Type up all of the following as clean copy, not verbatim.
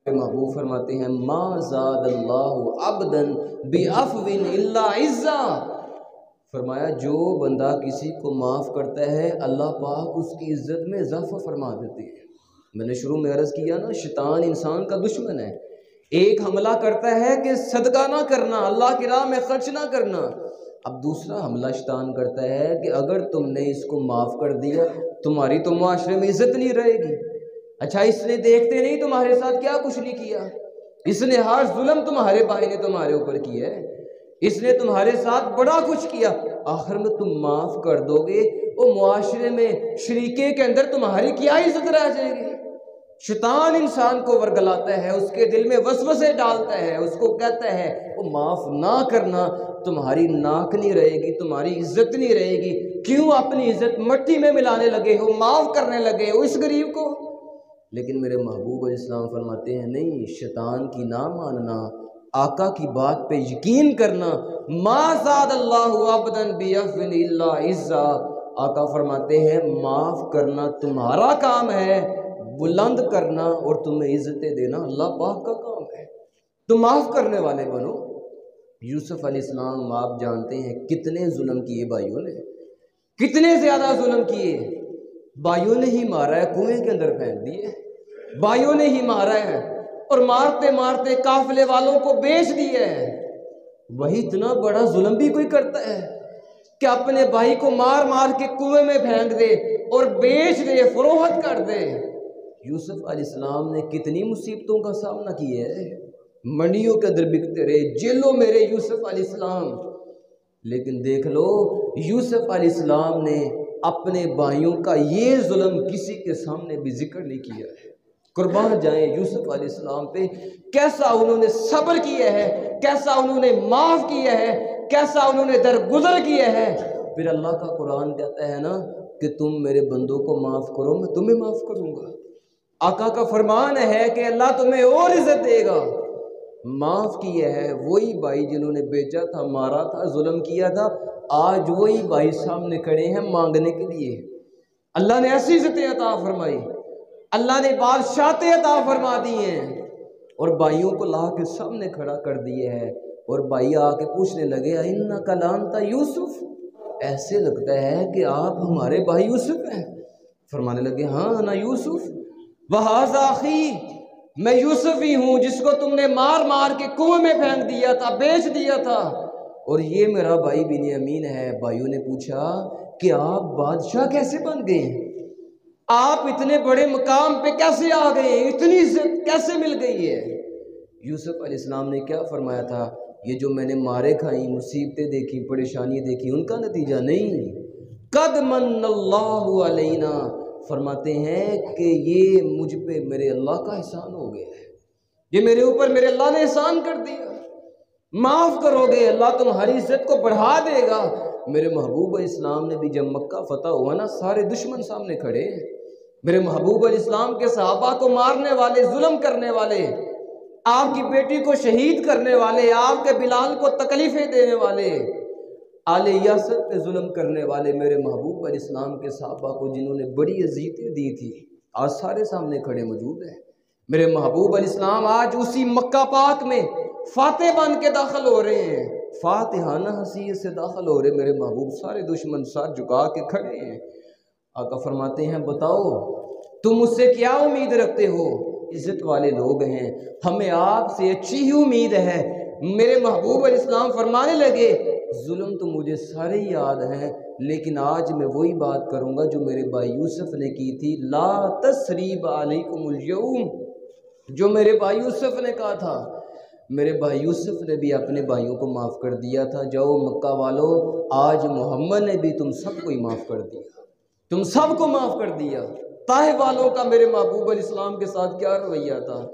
محبوب فرماتے ہیں ما زاد اللہ عبدا بعفو الا عزا، فرمایا جو بندہ کسی کو معاف کرتا ہے اللہ پاک اس کی عزت میں اضافہ فرما دیتے ہیں۔ میں نے شروع میں عرض کیا نا، شیطان انسان کا دشمن ہے۔ ایک حملہ کرتا ہے کہ صدقہ نہ کرنا، اللہ کی راہ میں خرچ نہ کرنا، اب دوسرا حملہ شیطان کرتا ہے کہ اگر تم نے اس کو معاف کر دیا تمہاری تو معاشرے میں عزت نہیں رہے گی۔ اچھا اس نے دیکھتے نہیں تمہارے ساتھ کیا کچھ نہیں کیا، اس نے ہر ظلم تمہارے بھائی نے تمہارے اوپر کیا ہے، اس نے تمہارے ساتھ بڑا کچھ کیا، آخر میں تم معاف کر دو گے، وہ معاشرے میں شریکے کے اندر تمہاری کیا عزت رہ جائے گی۔ شیطان انسان کو ورگلاتا ہے، اس کے دل میں وسوسے ڈالتا ہے، اس کو کہتا ہے وہ معاف نہ کرنا، تمہاری ناک نہیں رہے گی، تمہاری عزت نہیں رہے گی، کیوں اپنی عزت مٹی میں ملانے لگے ہو، معاف کرنے لگے ہو اس غریب کو۔ لیکن میرے محبوب علیہ السلام فرماتے ہیں نہیں، شیطان کی نہ ماننا، آقا کی بات پہ یقین کرنا، ما زاد اللہ عبدا بعفو الا عزا، آقا فرماتے ہیں معاف کرنا تمہارا کام ہے، بلند کرنا اور تمہیں عزتیں دینا اللہ پاک کا کام ہے، تم معاف کرنے والے بنو۔ یوسف علیہ السلام آپ جانتے ہیں کتنے ظلم کیے بھائیوں نے، کتنے زیادہ ظلم کیے، بھائیوں نے ہی مارا ہے، کنویں کے اندر پھینک دیے، بھائیوں نے ہی مارا ہے، اور مارتے مارتے قافلے والوں کو بیچ دیا ہے۔ وہی اتنا بڑا ظلم بھی کوئی کرتا ہے کہ اپنے بھائی کو مار مار کے کنویں میں پھینک دے اور بیچ دے، فروخت کر دے۔ یوسف علیہ السلام نے کتنی مصیبتوں کا سامنا کیا ہے، منڈیوں کے اندر بکتے رہے، جیلوں میں رہے یوسف علیہ السلام، لیکن دیکھ لو یوسف علیہ السلام نے اپنے بھائیوں کا یہ ظلم کسی کے سامنے بھی ذکر نہیں کیا ہے۔ قربان جائیں یوسف علیہ السلام پہ، کیسا انہوں نے صبر کیا ہے، کیسا انہوں نے معاف کیا ہے، کیسا انہوں نے درگزر کیا ہے۔ پھر اللہ کا قرآن کہتا ہے نا کہ تم میرے بندوں کو معاف کرو میں تمہیں معاف کروں گا۔ آقا کا فرمان ہے کہ اللہ تمہیں اور عزت دے گا۔ معاف کیا ہے وہی بھائی جنہوں نے بیچا تھا، مارا تھا، ظلم کیا تھا، آج وہی بھائی سامنے کھڑے ہیں مانگنے کے لیے۔ اللہ نے ایسی عزتیں عطا فرمائی، اللہ نے بادشاہتیں عطا فرما دی ہیں، اور بھائیوں کو لا کے سامنے کھڑا کر دیے ہے، اور بھائی آ کے پوچھنے لگے اِنَّکَ لَأَنْتَ یوسف، ایسے لگتا ہے کہ آپ ہمارے بھائی یوسف ہیں۔ فرمانے لگے ہاں انا یوسف وَهَذَا أَخِي، میں یوسف ہی ہوں جس کو تم نے مار مار کے کنویں میں پھینک دیا تھا، بیچ دیا تھا، اور یہ میرا بھائی بنیامین ہے۔ بھائیوں نے پوچھا کہ آپ بادشاہ کیسے بن گئے، آپ اتنے بڑے مقام پہ کیسے آ گئے، اتنی عزت کیسے مل گئی ہے؟ یوسف علیہ السلام نے کیا فرمایا تھا، یہ جو میں نے مارے کھائیں، مصیبتیں دیکھی، پریشانی دیکھی، ان کا نتیجہ نہیں، قد من اللہ علینا، فرماتے ہیں کہ یہ مجھ پہ میرے اللہ کا احسان ہو گیا ہے، یہ میرے اوپر میرے اللہ نے احسان کر دیا، معاف کرو گے اللہ تمہاری عزت کو بڑھا دے گا۔ میرے محبوب علیہ السلام نے بھی جب مکہ فتح ہوا نا، سارے دشمن سامنے کھڑے ہیں، میرے محبوب علیہ السلام کے صحابہ کو مارنے والے، ظلم کرنے والے، آپ کی بیٹی کو شہید کرنے والے، آپ کے بلال کو تکلیفیں دینے والے، آل یاسر پہ ظلم کرنے والے میرے محبوب علیہ السلام کے صحابہ کو جنہوں نے بڑی اذیتیں دی تھی، آج سارے سامنے کھڑے موجود ہیں۔ میرے محبوب علیہ السلام آج اسی مکہ پاک میں فاتح بن کے داخل ہو رہے ہیں، فاتحانہ حیثیت سے داخل ہو رہے، میرے محبوب سارے دشمن سر جھکا کے کھڑے ہیں۔ آقا فرماتے ہیں بتاؤ تم مجھ سے کیا امید رکھتے ہو، عزت والے لوگ ہیں، ہمیں آپ سے اچھی ہی امید ہے۔ میرے محبوب علیہ السلام فرمانے لگے ظلم تو مجھے سارے یاد ہیں، لیکن آج میں وہی بات کروں گا جو میرے بھائی یوسف نے کی تھی، لا تثریب علیکم اليوم، جو میرے بھائی یوسف نے کہا تھا۔ میرے بھائی یوسف نے بھی اپنے بھائیوں کو معاف کر دیا تھا، جاؤ مکہ والو، آج محمد نے بھی تم سب کو ہی معاف کر دیا، تم سب کو معاف کر دیا۔ طائف والوں کا میرے محبوب علیہ السلام کے ساتھ کیا رویہ تھا،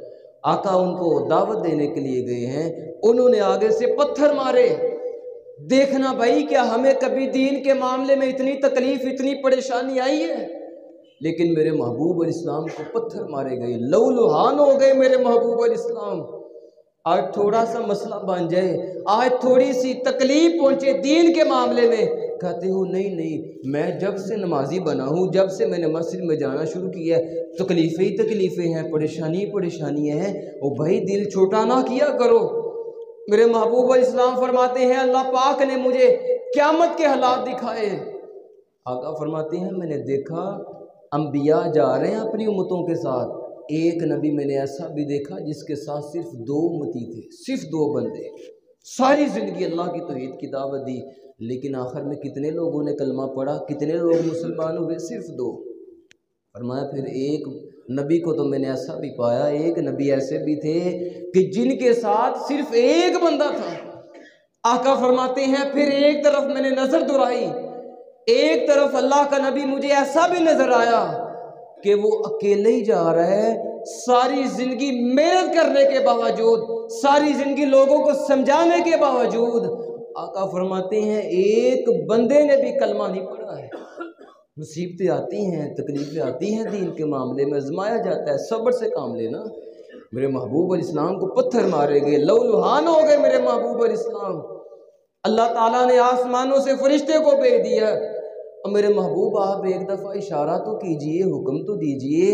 آقا ان کو دعوت دینے کے لیے گئے ہیں، انہوں نے آگے سے پتھر مارے، دیکھنا بھائی کیا ہمیں کبھی دین کے معاملے میں اتنی تکلیف، اتنی پریشانی آئی ہے؟ لیکن میرے محبوب علیہ السلام کو پتھر مارے گئے، لہو لہان ہو گئے میرے محبوب علیہ السلام۔ آج تھوڑا سا مسئلہ بن جائے، آج تھوڑی سی تکلیف پہنچے دین کے معاملے میں، کہتے ہو نہیں نہیں، میں جب سے نمازی بنا ہوں، جب سے میں نے مسجد میں جانا شروع کیا ہے، تکلیفیں ہی تکلیفیں ہیں، پریشانی پریشانی ہیں۔ او بھائی دل چھوٹا نہ کیا کرو۔ میرے محبوب علیہ السلام فرماتے ہیں اللہ پاک نے مجھے قیامت کے حالات دکھائے۔ آقا فرماتے ہیں میں نے دیکھا انبیاء جا رہے ہیں اپنی امتوں کے ساتھ، ایک نبی میں نے ایسا بھی دیکھا جس کے ساتھ صرف 2 امتی تھے، صرف 2 بندے، ساری زندگی اللہ کی توحید کی دعوت دی، لیکن آخر میں کتنے لوگوں نے کلمہ پڑھا، کتنے لوگ مسلمان ہوئے؟ صرف 2۔ فرمایا پھر ایک نبی کو تو میں نے ایسا بھی پایا، ایک نبی ایسے بھی تھے کہ جن کے ساتھ صرف ایک بندہ تھا۔ آقا فرماتے ہیں پھر ایک طرف میں نے نظر دوڑائی، ایک طرف اللہ کا نبی مجھے ایسا بھی نظر آیا کہ وہ اکیلے ہی جا رہا ہے، ساری زندگی محنت کرنے کے باوجود، ساری زندگی لوگوں کو سمجھانے کے باوجود، آقا فرماتے ہیں ایک بندے نے بھی کلمہ نہیں پڑھا ہے۔ مصیبتیں آتی ہیں، تکلیفیں آتی ہیں، دین کے معاملے میں آزمایا جاتا ہے، صبر سے کام لینا۔ میرے محبوب علیہ السلام کو پتھر مارے گئے، لہولہان ہو گئے میرے محبوب علیہ السلام۔ اللہ تعالیٰ نے آسمانوں سے فرشتے کو بھیج دیا، اور میرے محبوب آپ ایک دفعہ اشارہ تو کیجئے، حکم تو دیجئے،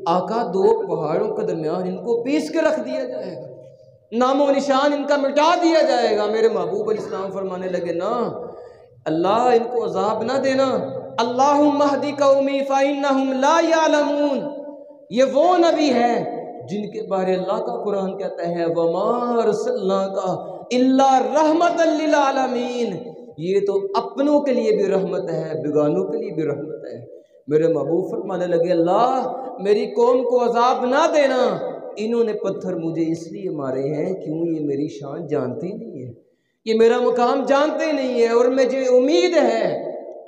آقا 2 پہاڑوں کے درمیان ان کو پیس کے رکھ دیا جائے گا، نام و نشان ان کا مٹا دیا جائے گا۔ میرے محبوب علیہ السلام فرمانے لگے نا اللہ ان کو عذاب نہ دینا، اللہم اہدی قومی فإنہم لا یعلمون۔ یہ وہ نبی ہے جن کے بارے اللہ کا قرآن کہتا ہے وَمَا أَرْسَلْنَاكَ إِلَّا رَحْمَةً لِّلْعَالَمِينَ، یہ تو اپنوں کے لیے بھی رحمت ہے، بیگانوں کے لیے بھی رحمت ہے۔ میرے محبوب فرمانے لگے اللہ میری قوم کو عذاب نہ دینا، انہوں نے پتھر مجھے اس لیے مارے ہیں کیوں یہ میری شان جانتے نہیں ہے، یہ میرا مقام جانتے نہیں ہے، اور مجھے امید ہے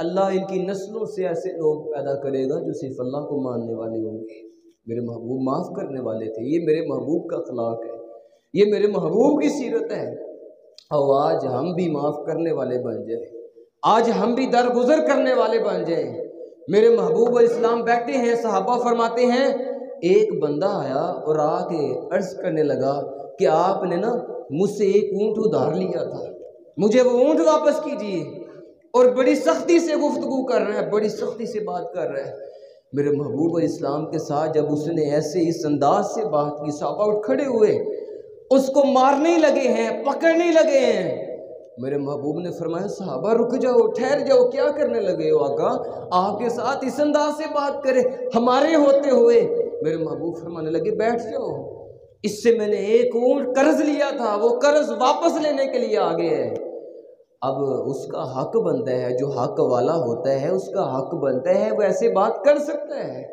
اللہ ان کی نسلوں سے ایسے لوگ پیدا کرے گا جو صرف اللہ کو ماننے والے ہوں گے۔ میرے محبوب معاف کرنے والے تھے، یہ میرے محبوب کا اخلاق ہے، یہ میرے محبوب کی سیرت ہے۔ اور آج ہم بھی معاف کرنے والے بن جائیں، آج ہم بھی درگزر کرنے والے بن جائیں۔ میرے محبوب علیہ السلام بیٹھے ہیں، صحابہ فرماتے ہیں ایک بندہ آیا اور آ کے عرض کرنے لگا کہ آپ نے نا مجھ سے ایک اونٹ ادھار لیا تھا، مجھے وہ اونٹ واپس کیجیے، اور بڑی سختی سے گفتگو کر رہا ہے، بڑی سختی سے بات کر رہا ہے۔ میرے محبوب علیہ السلام کے ساتھ جب اس نے ایسے اس انداز سے بات کی، صحابہ اٹھ کھڑے ہوئے، اس کو مارنے لگے ہیں، پکڑنے لگے ہیں۔ میرے محبوب نے فرمایا صحابہ رک جاؤ، ٹھہر جاؤ، کیا کرنے لگے ہو آقا؟ آپ کے ساتھ اس انداز سے بات کرے ہمارے ہوتے ہوئے؟ میرے محبوب فرمانے لگے بیٹھ جاؤ، اس سے میں نے ایک اونٹ قرض لیا تھا، وہ قرض واپس لینے کے لیے آگے ہے، اب اس کا حق بنتا ہے، جو حق والا ہوتا ہے اس کا حق بنتا ہے، وہ ایسے بات کر سکتا ہے۔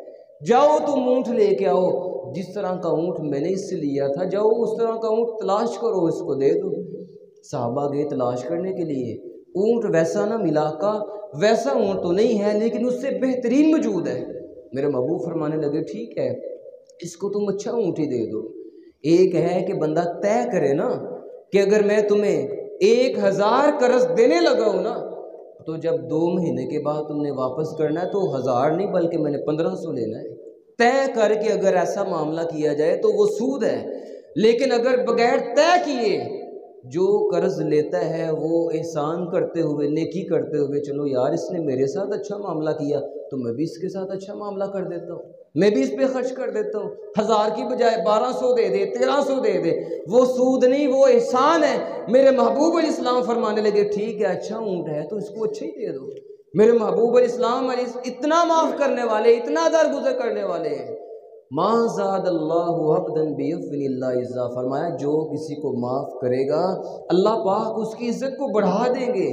جاؤ تم اونٹ لے کے آؤ، جس طرح کا اونٹ میں نے اس سے لیا تھا جاؤ اس طرح کا اونٹ تلاش کرو، اس کو دے دو۔ صحابہ گئے تلاش کرنے کے لیے، اونٹ ویسا نہ ملا کا، ویسا اونٹ تو نہیں ہے لیکن اس سے بہترین موجود ہے۔ میرے محبوب فرمانے لگے ٹھیک ہے اس کو تم اچھا اونٹ ہی دے دو۔ ایک ہے کہ بندہ طے کرے نا کہ اگر میں تمہیں 1000 قرض دینے لگا ہوں نا تو جب 2 مہینے کے بعد تم نے واپس کرنا ہے تو 1000 نہیں بلکہ میں نے 1500 لینا ہے۔ طے کر کے اگر ایسا معاملہ کیا جائے تو وہ سود ہے، لیکن اگر بغیر طے کیے جو قرض لیتا ہے وہ احسان کرتے ہوئے، نیکی کرتے ہوئے، چلو یار اس نے میرے ساتھ اچھا معاملہ کیا تو میں بھی اس کے ساتھ اچھا معاملہ کر دیتا ہوں، میں بھی اس پہ خرچ کر دیتا ہوں، 1000 کی بجائے 1200 دے دے، 1300 دے دے، وہ سود نہیں وہ احسان ہے۔ میرے محبوب علیہ السلام فرمانے لگے ٹھیک ہے اچھا اونٹ ہے تو اس کو اچھا ہی دے دو۔ میرے محبوب علیہ السلام اتنا معاف کرنے والے، اتنا درگزر کرنے والے ہیں۔ ما زاد اللہ عبدا بعفو الا عزا، فرمایا جو کسی کو معاف کرے گا اللہ پاک اس کی عزت کو بڑھا دیں گے۔